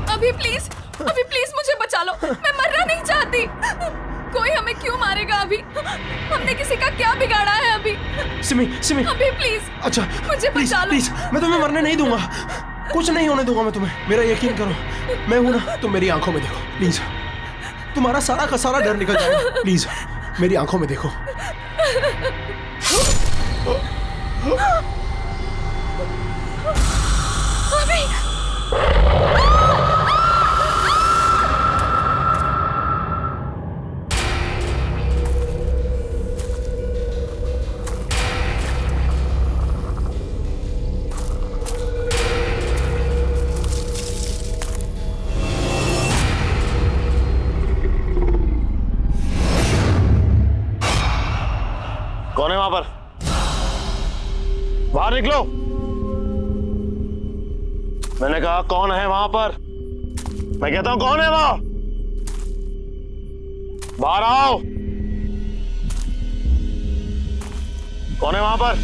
अभी प्लीज मुझे बचा लो, मैं मरना नहीं चाहती। कोई हमें क्यों मारेगा अभी? हमने किसी का क्या बिगाड़ा है अभी? सिमी, सिमी, अभी प्लीज। अच्छा मुझे बचा लो। प्लीज, मैं तुम्हें मरने नहीं दूंगा, कुछ नहीं होने दूंगा मैं तुम्हें, मेरा यकीन करो। मैं हूं ना, तुम मेरी आंखों में देखो प्लीज, तुम्हारा सारा का सारा डर निकल जाएगा। प्लीज मेरी आंखों में देखो। अभी कौन है वहां पर? बाहर निकलो। मैंने कहा कौन है वहां पर? मैं कहता हूं कौन है वहां? बाहर आओ। कौन है वहां पर?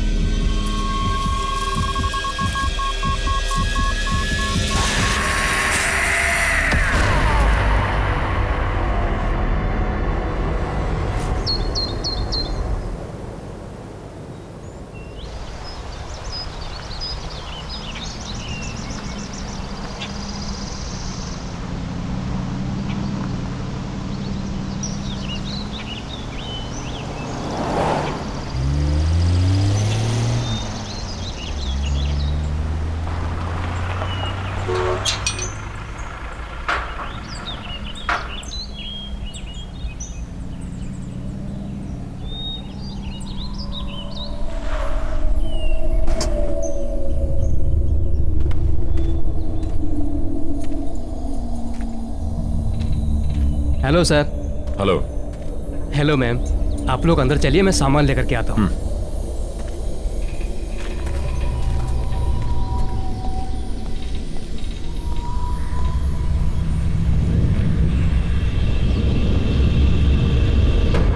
Hello sir. Hello. Hello ma'am, आप लोग अंदर चलिए, मैं सामान लेकर के आता हूँ।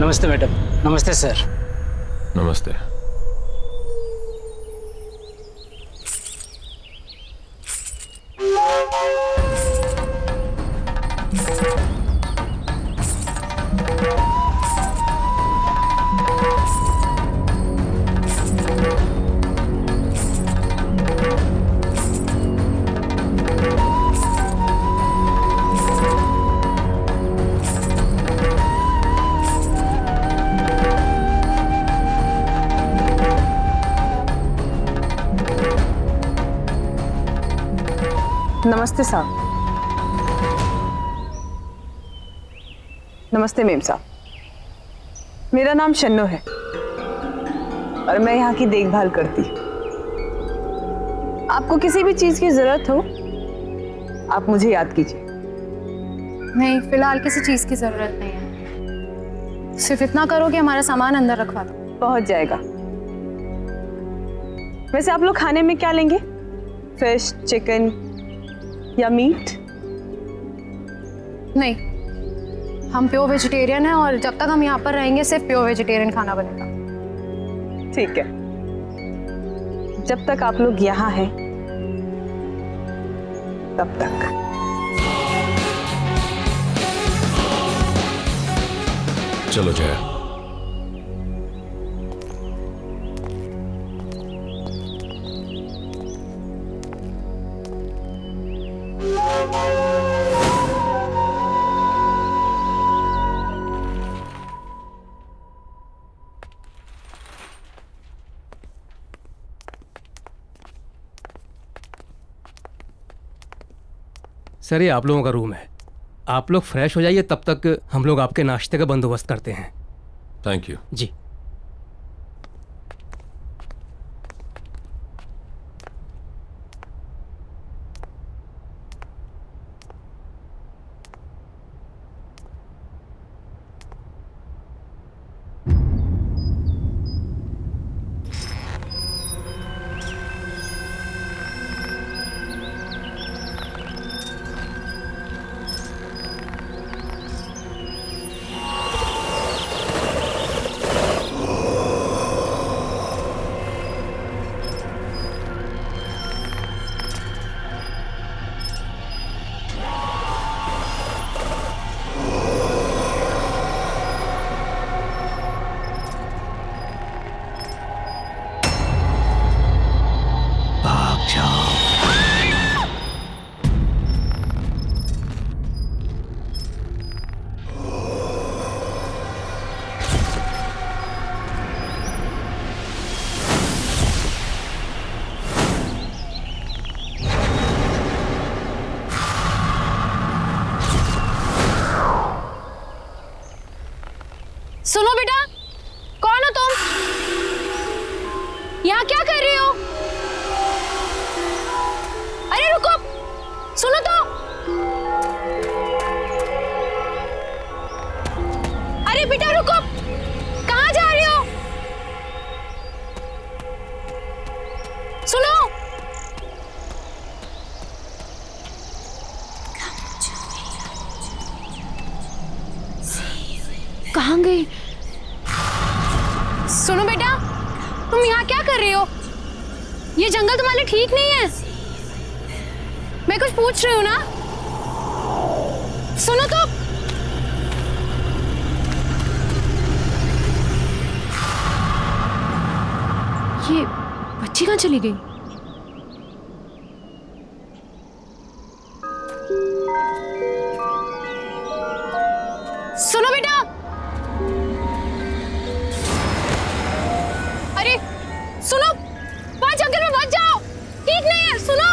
नमस्ते मैडम। नमस्ते सर। नमस्ते। नमस्ते साहब। नमस्ते मेम साहब, मेरा नाम शन्नो है और मैं यहाँ की देखभाल करती हूँ। आपको किसी भी चीज की जरूरत हो आप मुझे याद कीजिए। नहीं, फिलहाल किसी चीज की जरूरत नहीं है। सिर्फ इतना करो कि हमारा सामान अंदर रखवा दो। पहुंच जाएगा। वैसे आप लोग खाने में क्या लेंगे? फिश, चिकन या मीट? नहीं, हम प्योर वेजिटेरियन हैं और जब तक हम यहाँ पर रहेंगे सिर्फ प्योर वेजिटेरियन खाना बनेगा। ठीक है, जब तक आप लोग यहाँ हैं तब तक। चलो जया। सर ये आप लोगों का रूम है, आप लोग फ्रेश हो जाइए, तब तक हम लोग आपके नाश्ते का बंदोबस्त करते हैं। Thank you. जी। सुनो बेटा, कौन हो तुम? यहाँ क्या कर रही हो? अरे रुको, सुनो तो। अरे बेटा रुको, कहाँ जा रही हो? सुनो। कहाँ गई? सुनो बेटा, तुम यहाँ क्या कर रही हो? ये जंगल तुम्हारे लिए ठीक नहीं है। मैं कुछ पूछ रही हूँ ना। सुनो तो। ये बच्ची कहाँ चली गई? सुनो बेटा। अरे सुनो, वहां जंगल में मत जाओ, ठीक नहीं है। सुनो।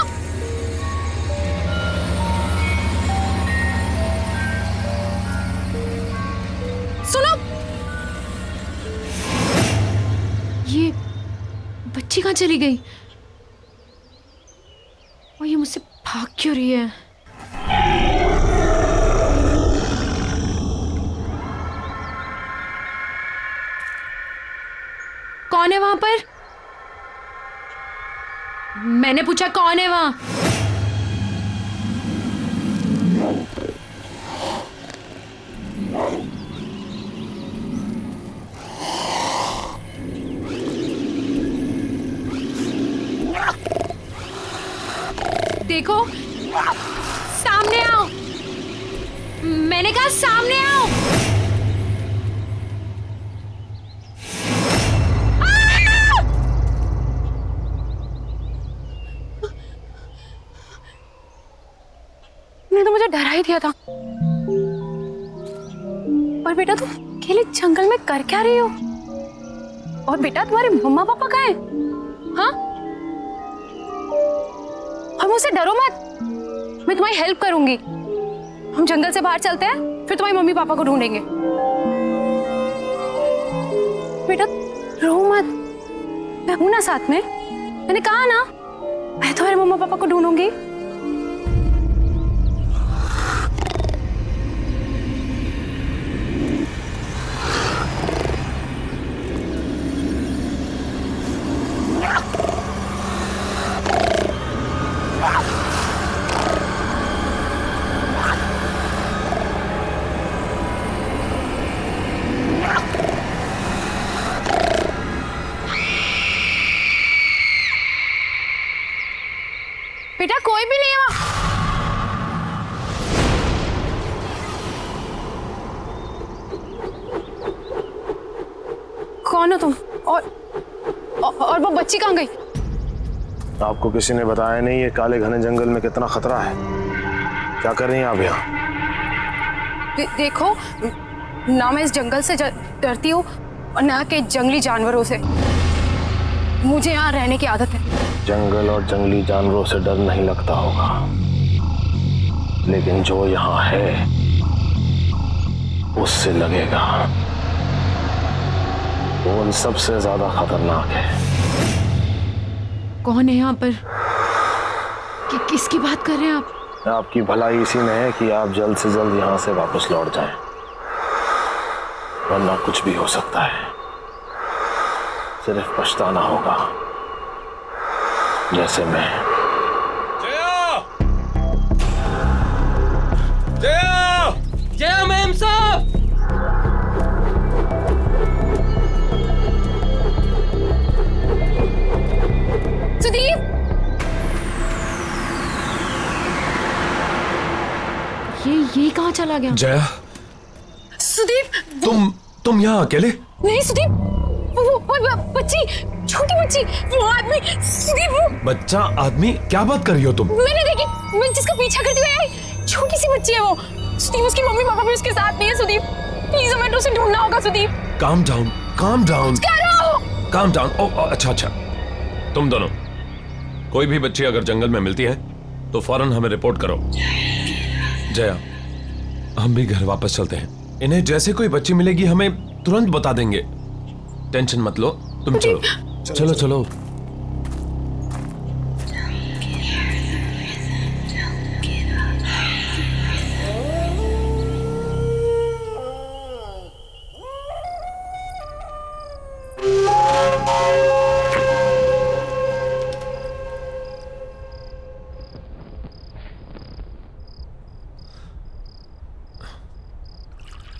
सुनो। ये बच्ची कहाँ चली गई? और ये मुझसे भाग क्यों रही है? कौन है वहां पर? मैंने पूछा कौन है वहां? देखो, सामने आओ। मैंने कहा सामने आओ। मुझे डरा ही दिया था। और बेटा तुम अकेले जंगल में कर क्या रही हो? और बेटा तुम्हारे मम्मा पापा कहाँ हैं? हाँ? और मुझसे डरो मत, मैं तुम्हारी हेल्प करूंगी। हम जंगल से बाहर चलते हैं, फिर तुम्हारी मम्मी पापा को ढूंढेंगे। बेटा रो मत, मैं हूं ना साथ में। मैंने कहा ना, मैं तुम्हारे मम्मा पापा को ढूंढूंगी। बेटा कोई भी नहीं है वहां। कौन हो तुम? और वो बच्ची कहाँ गई? आपको किसी ने बताया नहीं ये काले घने जंगल में कितना खतरा है? क्या कर रही हैं आप यहाँ? देखो ना, मैं इस जंगल से डरती हूँ और ना के जंगली जानवरों से। मुझे यहाँ रहने की आदत है। जंगल और जंगली जानवरों से डर नहीं लगता होगा, लेकिन जो यहाँ है उससे लगेगा। वो उन सबसे ज्यादा खतरनाक है। कौन है यहाँ पर? किसकी बात कर रहे हैं आप? आपकी भलाई इसी में है कि आप जल्द से जल्द यहाँ से वापस लौट जाएं, वरना कुछ भी हो सकता है। सिर्फ पछताना होगा, जैसे मैं। जया मैम साहब! सुदीप! ये कहाँ चला गया? जया, सुदीप! तुम यहाँ अकेले? नहीं सुदीप, वो बच्ची, छोटी बच्ची, वो आदमी, सुदीप वो बच्चा आदमी? क्या बात कर रही हो तुम? मैंने देखी, मैं जिसका पीछा करती हुई आई, छोटी सी बच्ची है वो। सुदीप उसकी मम्मी पापा भी उसके साथ नहीं है। सुदीप प्लीज हमें उसे ढूंढना होगा। Sudeep calm down, calm down, करो, काम डाउन। ओ अच्छा, तुम दोनों कोई भी बच्ची अगर जंगल में मिलती है तो फौरन हमें रिपोर्ट करो। जया, हम भी घर वापस चलते हैं। इन्हें जैसे कोई बच्ची मिलेगी हमें तुरंत बता देंगे। टेंशन मत लो, तुम चलो चलो चलो।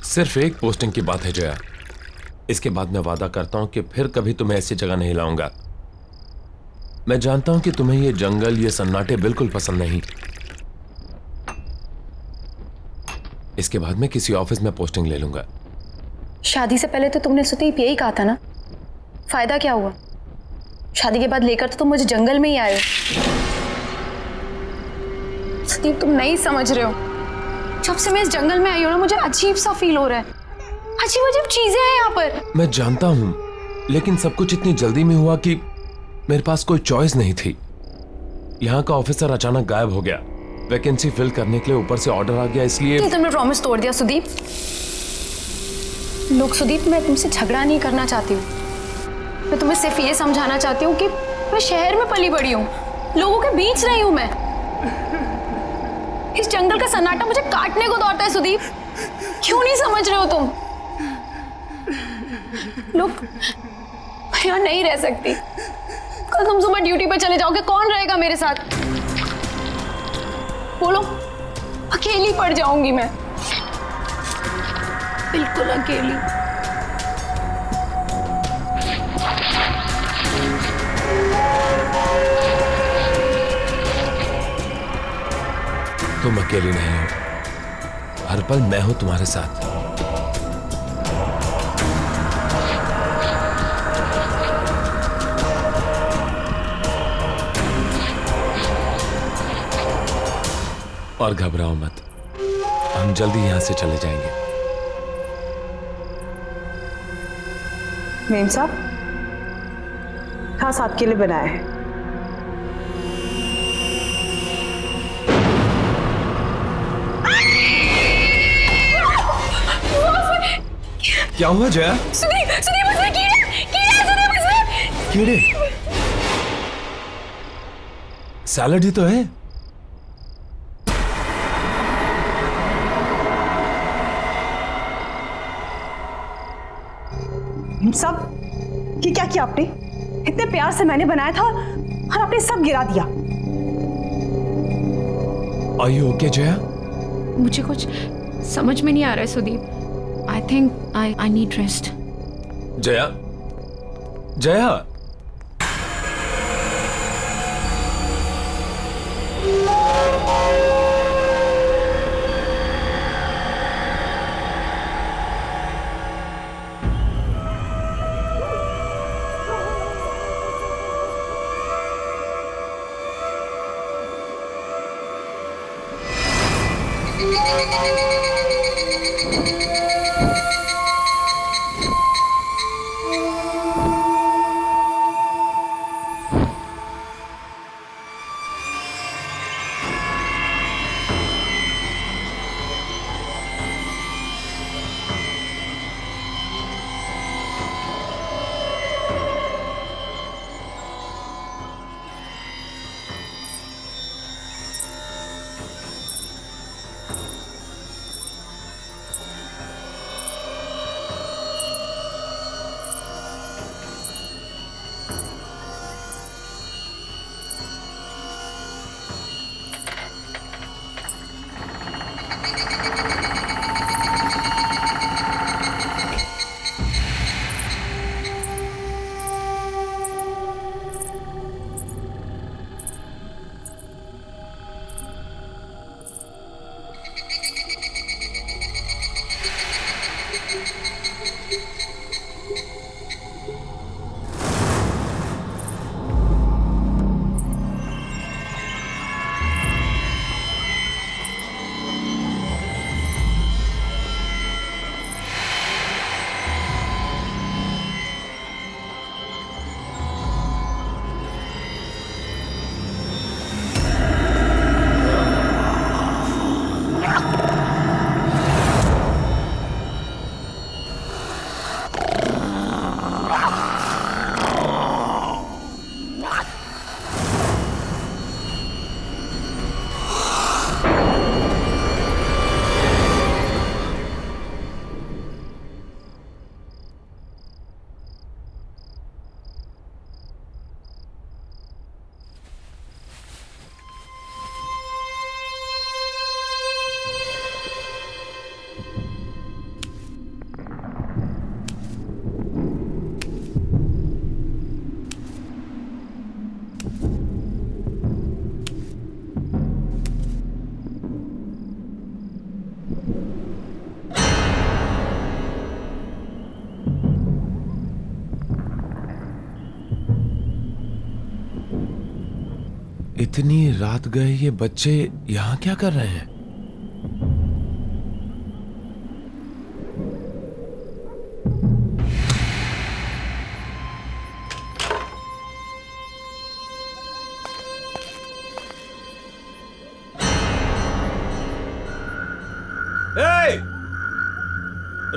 सिर्फ एक पोस्टिंग की बात है जया, इसके बाद मैं वादा करता हूं कि फिर कभी तुम्हें ऐसी जगह नहीं लाऊंगा। मैं जानता हूं कि तुम्हें ये जंगल, ये सन्नाटे बिल्कुल पसंद नहीं। इसके बाद मैं किसी ऑफिस में पोस्टिंग ले लूंगा। शादी से पहले तो तुमने सुदीप यही कहा था ना, फायदा क्या हुआ? शादी के बाद लेकर तो तुम मुझे जंगल में ही आए हो। सुदीप तुम नहीं समझ रहे हो, जब से मैं इस जंगल में आई हूं ना, मुझे अजीब सा फील हो रहा है। अजीब अजीब चीजें हैं यहाँ पर। मैं जानता हूं, लेकिन सब कुछ इतनी जल्दी में हुआ कि मेरे पास कोई चॉइस नहीं थी। यहाँ का ऑफिसर अचानक गायब हो गया, वैकेंसी फिल करने के लिए ऊपर से ऑर्डर आ गया, इसलिए तुमने प्रॉमिस तोड़ दिया सुदीप। लोग सुदीप, मैं तुमसे झगड़ा नहीं करना चाहती हूँ, मैं तुम्हें सिर्फ ये समझाना चाहती हूँ कि मैं शहर में पली बड़ी हूँ, लोगों के बीच रही हूँ मैं। इस जंगल का सन्नाटा मुझे काटने को दौड़ता है सुदीप, क्यों नहीं समझ रहे हो तुम? लोग, मैं यहाँ नहीं रह सकती। कल तुम सुबह ड्यूटी पर चले जाओगे, कौन रहेगा मेरे साथ? बोलो, अकेली पड़ जाऊंगी मैं, बिल्कुल अकेली। तुम अकेली नहीं हो, हर पल मैं हूं तुम्हारे साथ। और घबराओ मत, हम जल्दी यहां से चले जाएंगे। मेम साहब, खास आपके लिए बनाया है। क्या हुआ जया? सुदीप, सुदीप मुझे कीड़े, कीड़े सुदीप मुझे। कीड़े? सैलड ही तो है। सब ये क्या किया आपने? इतने प्यार से मैंने बनाया था और आपने सब गिरा दिया। Are you okay, Jaya? मुझे कुछ समझ में नहीं आ रहा है Sudeep. I think I need rest. Jaya, Jaya, इतनी रात गए ये बच्चे यहाँ क्या कर रहे हैं? ए!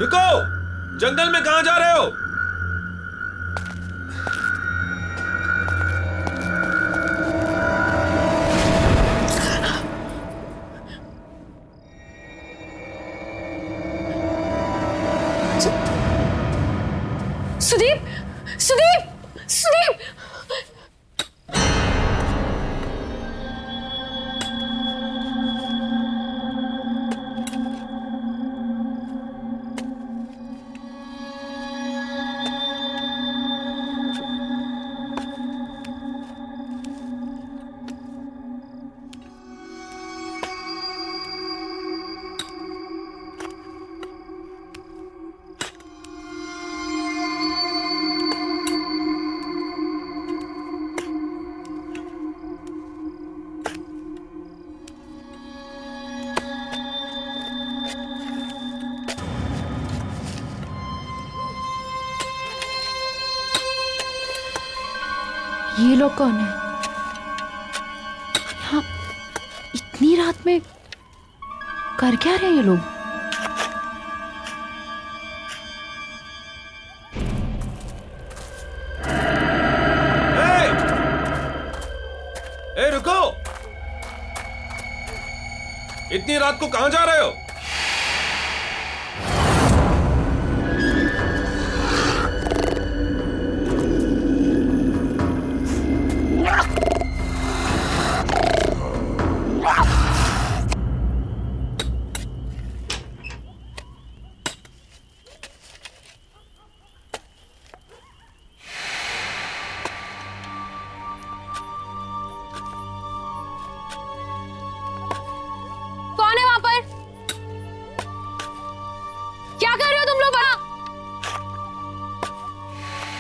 रुको! जंगल में कहां जा रहे हो? सुदीप, सुदीप, सुदीप! ये लोग कौन है? यहाँ इतनी रात में कर क्या रहे हैं ये लोग? ए रुको! इतनी रात को कहां जा रहे हो? कौन है वहां पर? क्या कर रहे हो तुम लोग वहां?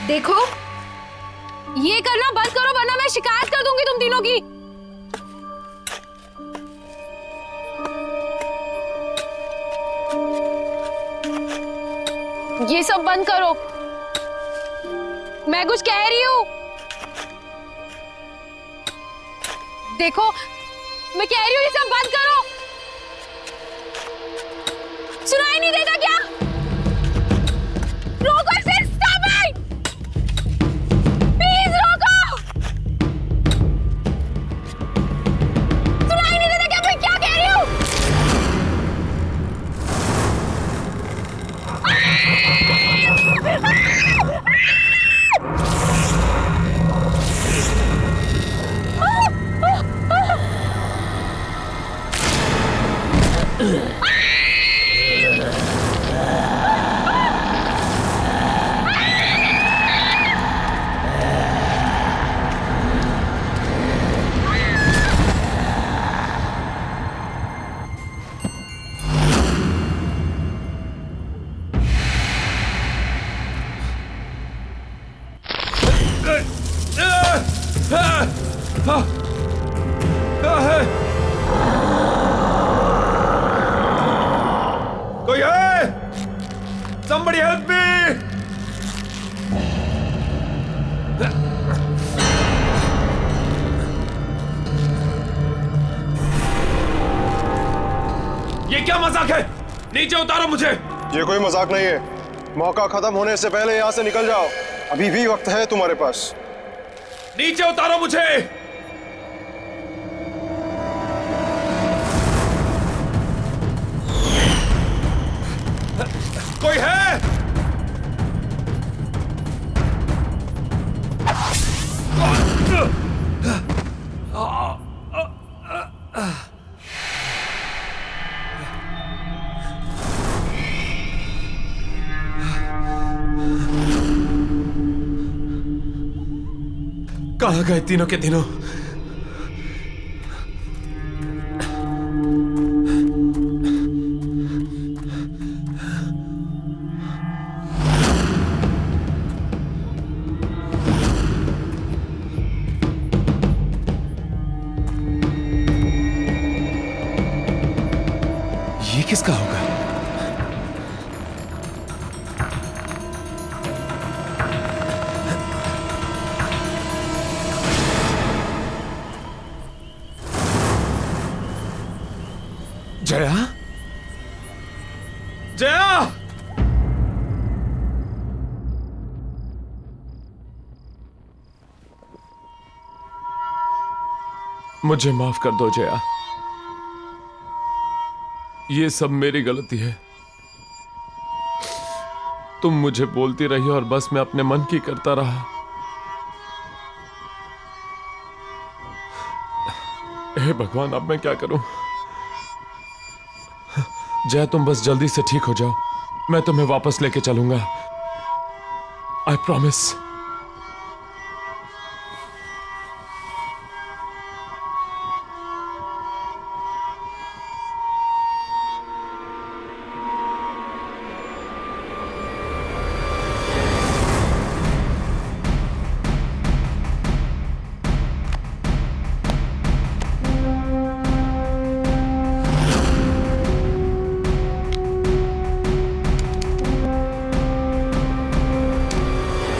देखो, ये करना बंद करो वरना मैं शिकायत कर दूंगी तुम तीनों की। ये सब बंद करो, मैं कुछ कह रही हूं। देखो, मैं कह रही हूं ये सब बंद करो। सुनाई नहीं देता क्या? रोको इसे, स्टॉप इट! प्लीज रोको! सुनाई नहीं देता क्या मैं क्या कह रही हूं? कोई है? Somebody help me! ये क्या मजाक है? नीचे उतारो मुझे। ये कोई मजाक नहीं है। मौका खत्म होने से पहले यहाँ से निकल जाओ। अभी भी वक्त है तुम्हारे पास। नीचे उतारो मुझे। कोई है? कहाँ गए तीनों के तीनों? जया! मुझे माफ कर दो जया, ये सब मेरी गलती है। तुम मुझे बोलती रही और बस मैं अपने मन की करता रहा। हे भगवान, अब मैं क्या करूं? जया, तुम बस जल्दी से ठीक हो जाओ, मैं तुम्हें वापस लेके चलूंगा। I promise.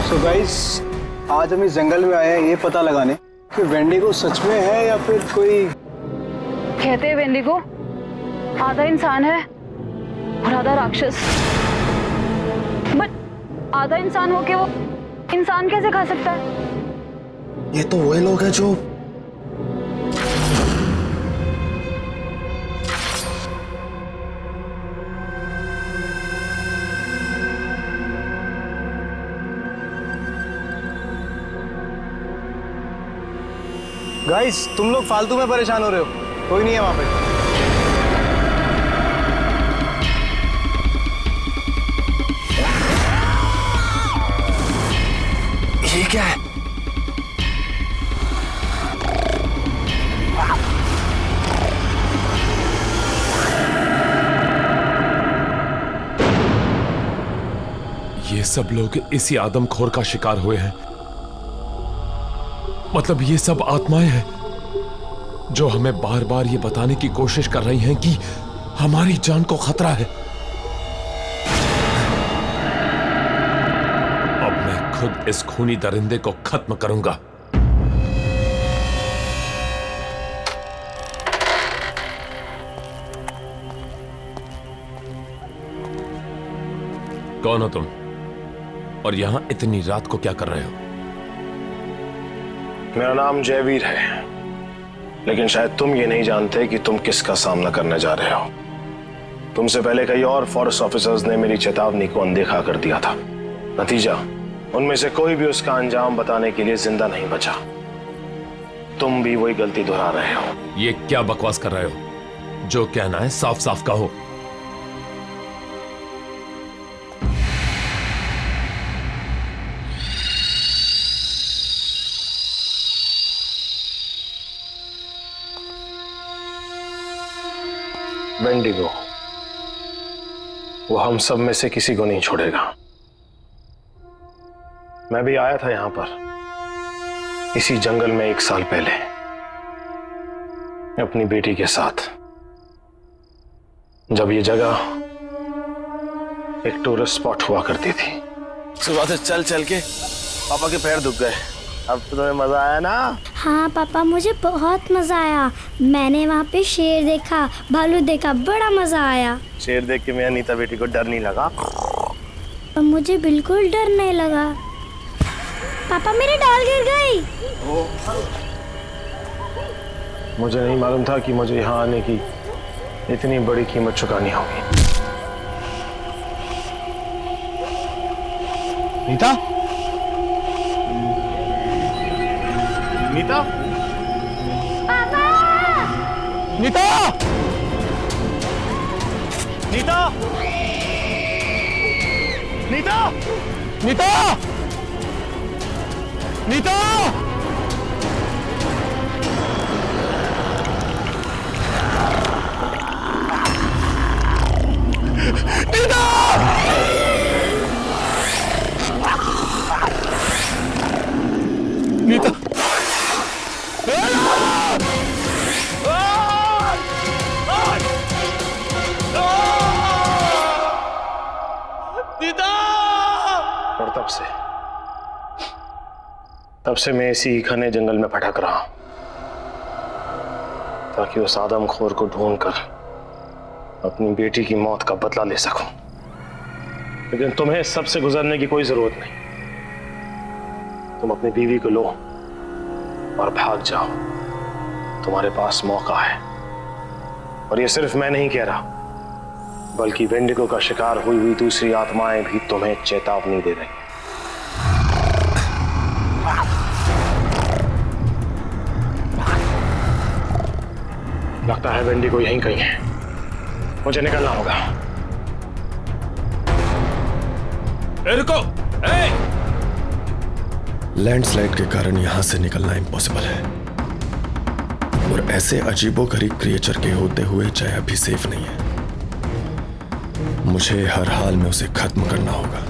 तो गाइस, आज हम इस जंगल में आए हैं ये पता लगाने कि वेंडिगो सच में है या फिर कोई। कहते हैं वेंडिगो आधा इंसान है और आधा राक्षस, बट आधा इंसान होके वो इंसान कैसे खा सकता है? ये तो वही लोग हैं जो गाइस, तुम लोग फालतू में परेशान हो रहे हो, कोई नहीं है वहां पे। ये क्या है? ये सब लोग इसी आदमखोर का शिकार हुए हैं। मतलब ये सब आत्माएं हैं जो हमें बार बार ये बताने की कोशिश कर रही हैं कि हमारी जान को खतरा है। अब मैं खुद इस खूनी दरिंदे को खत्म करूंगा। कौन हो तुम और यहां इतनी रात को क्या कर रहे हो? मेरा नाम जयवीर है, लेकिन शायद तुम ये नहीं जानते कि तुम किसका सामना करने जा रहे हो। तुमसे पहले कई और फॉरेस्ट ऑफिसर्स ने मेरी चेतावनी को अनदेखा कर दिया था। नतीजा, उनमें से कोई भी उसका अंजाम बताने के लिए जिंदा नहीं बचा। तुम भी वही गलती दोहरा रहे हो। ये क्या बकवास कर रहे हो? जो कहना है साफ साफ कहो। वेंडिगो, वो हम सब में से किसी को नहीं छोड़ेगा। मैं भी आया था यहां पर इसी जंगल में 1 साल पहले अपनी बेटी के साथ, जब ये जगह एक टूरिस्ट स्पॉट हुआ करती थी। सुबह से चल चल के पापा के पैर दुख गए। अब तो तुम्हें मजा आया ना? हाँ पापा, मुझे बहुत मजा आया। मैंने वहाँ पे शेर देखा, भालू देखा, बड़ा मजा आया। शेर देख के मेरी नीता बेटी को डर नहीं लगा? मुझे बिल्कुल डर नहीं लगा। पापा, मेरी डाल गिर गई। मुझे नहीं मालूम था कि मुझे यहाँ आने की इतनी बड़ी कीमत चुकानी होगी। नीता? नीता? पापा! नीता? नीता? नीता? नीता? नीता? नीता? और तब से मैं इसी घने जंगल में भटक रहा हूं, ताकि उस आदमखोर को ढूंढकर अपनी बेटी की मौत का बदला ले सकूं। लेकिन तुम्हें इस सब से गुजरने की कोई जरूरत नहीं। तुम अपनी बीवी को लो और भाग जाओ। तुम्हारे पास मौका है। और ये सिर्फ मैं नहीं कह रहा, बल्कि वेंडिगो का शिकार हुई हुई दूसरी आत्माएं भी तुम्हें चेतावनी दे रही हैं। लगता है वेंडिगो यहीं कहीं है। मुझे निकलना होगा। रुको! लैंडस्लाइड के कारण यहां से निकलना इम्पॉसिबल है, और ऐसे अजीबोगरीब क्रिएचर के होते हुए जय अभी सेफ नहीं है। मुझे हर हाल में उसे खत्म करना होगा।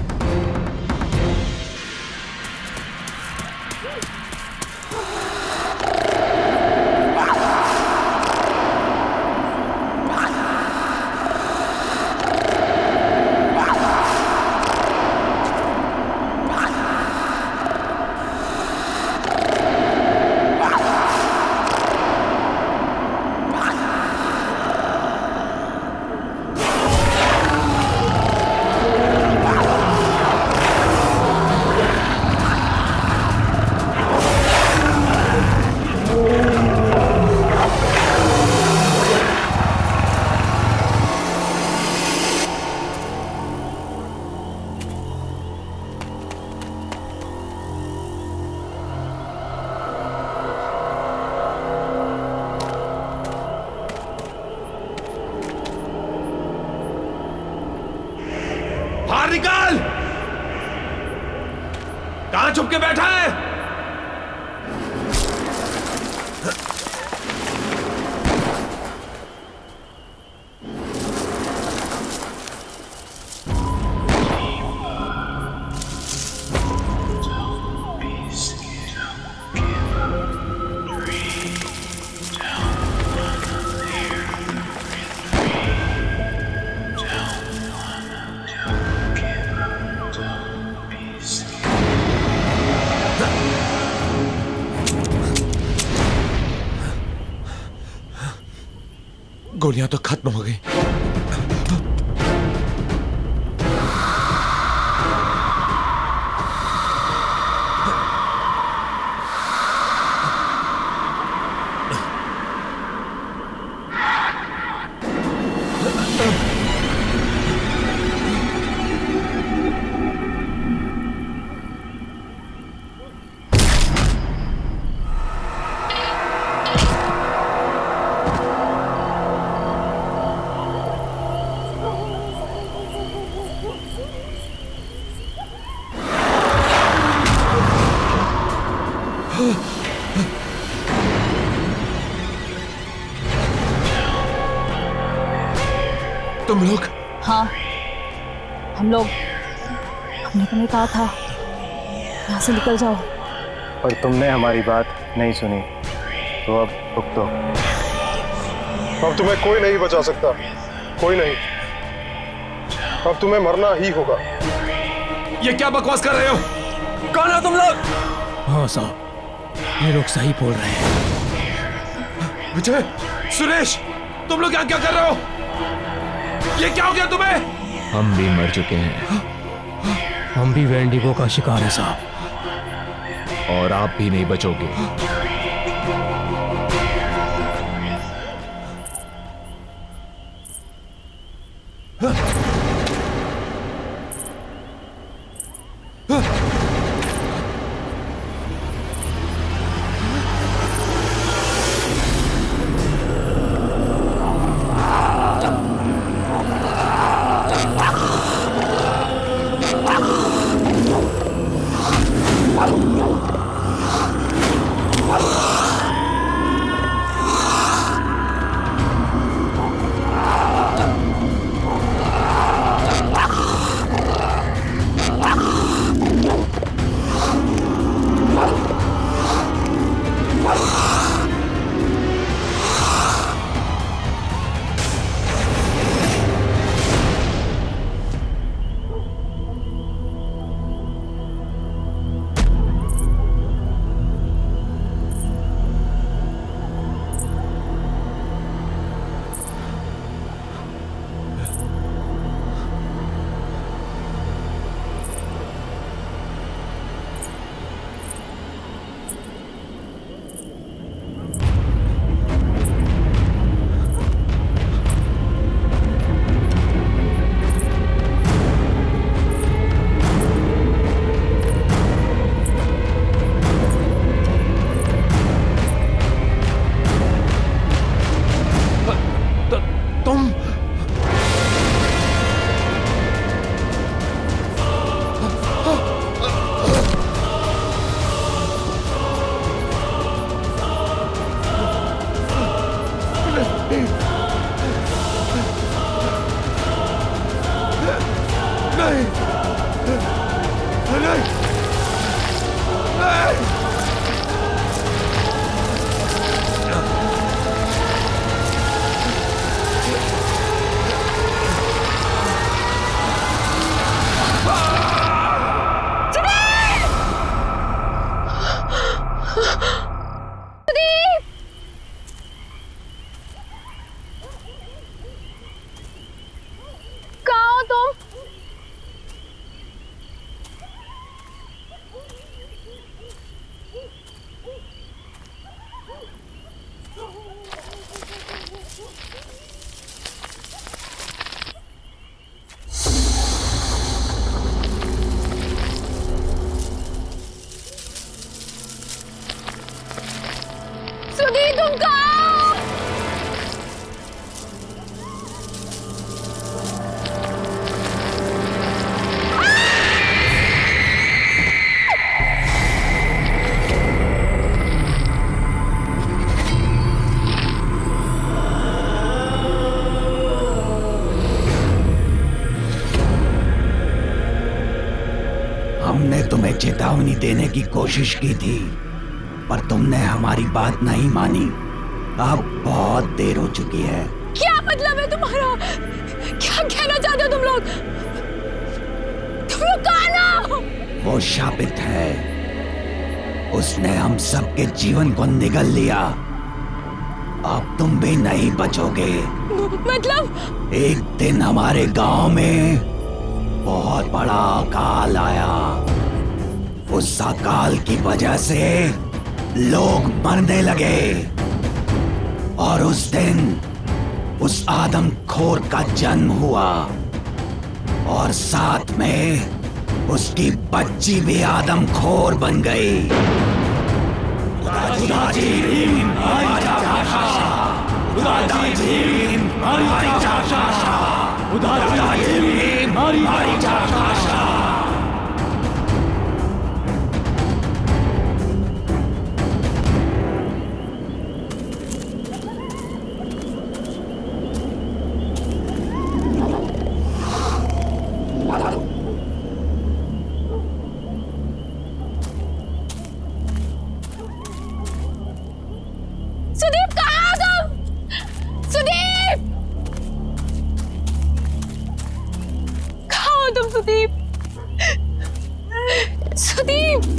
बाहर निकाल! कहां छुप के बैठा है? गोलियां तो खत्म हो गई। तुम लोग? हाँ, हम लोग। हमने तुम्हें कहा था यहाँ से निकल जाओ, और तुमने हमारी बात नहीं सुनी, तो अब भुगतो। अब तुम्हें कोई नहीं बचा सकता, कोई नहीं। अब तुम्हें मरना ही होगा। ये क्या बकवास कर रहे हो? कौन हो तुम लोग? हाँ साहब, ये लोग सही बोल रहे हैं। विजय, सुरेश, तुम लोग यहाँ क्या कर रहे हो? ये क्या हो गया तुम्हें? हम भी मर चुके हैं। हम भी वेंडिगो का शिकार है साहब, और आप भी नहीं बचोगे। नहीं, नहीं, नहीं। कहाँ हो तुम? सुधी तुम कहाँ हो? हमने तुम्हें चेतावनी देने की कोशिश की थी, पर तुमने हमारी बात नहीं मानी। अब बहुत देर हो चुकी है। क्या मतलब है तुम्हारा? क्या कहना चाहते हो तुम लोग? तुम लोग कहाँ हो? वो शापित है, उसने हम सबके जीवन को निगल लिया। अब तुम भी नहीं बचोगे। मतलब? एक दिन हमारे गांव में बहुत बड़ा अकाल आया। उस अकाल की वजह से लोग मरने लगे, और उस दिन उस आदमखोर का जन्म हुआ, और साथ में उसकी बच्ची भी आदमखोर बन गई। सुदीप कहाँ हो तुम? सुदीप कहाँ हो तुम? सुदीप, सुदीप।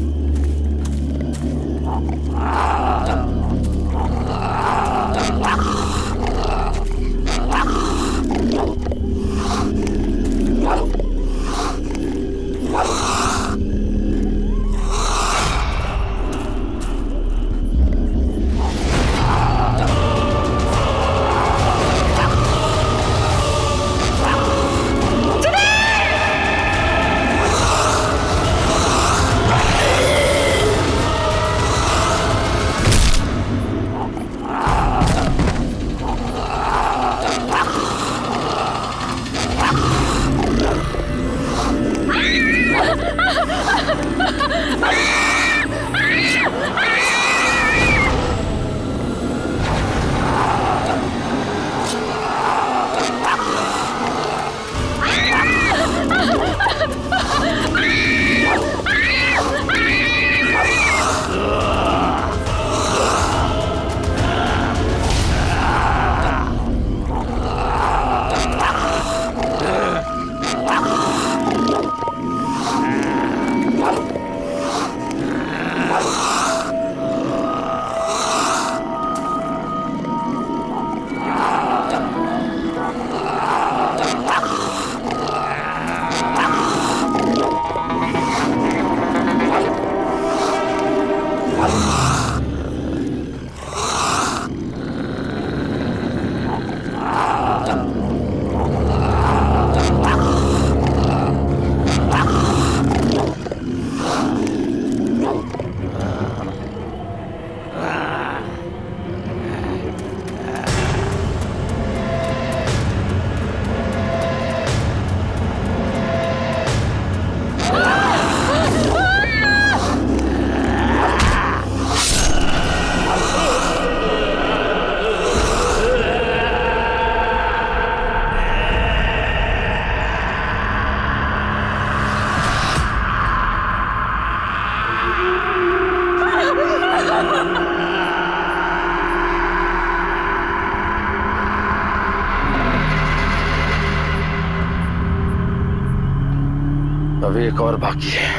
अभी एक और बाकी है।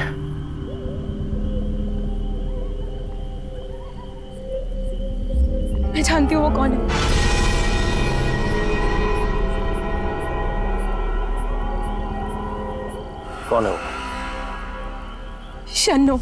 मैं जानती हूँ वो कौन है। कौन है वो? शन्नू।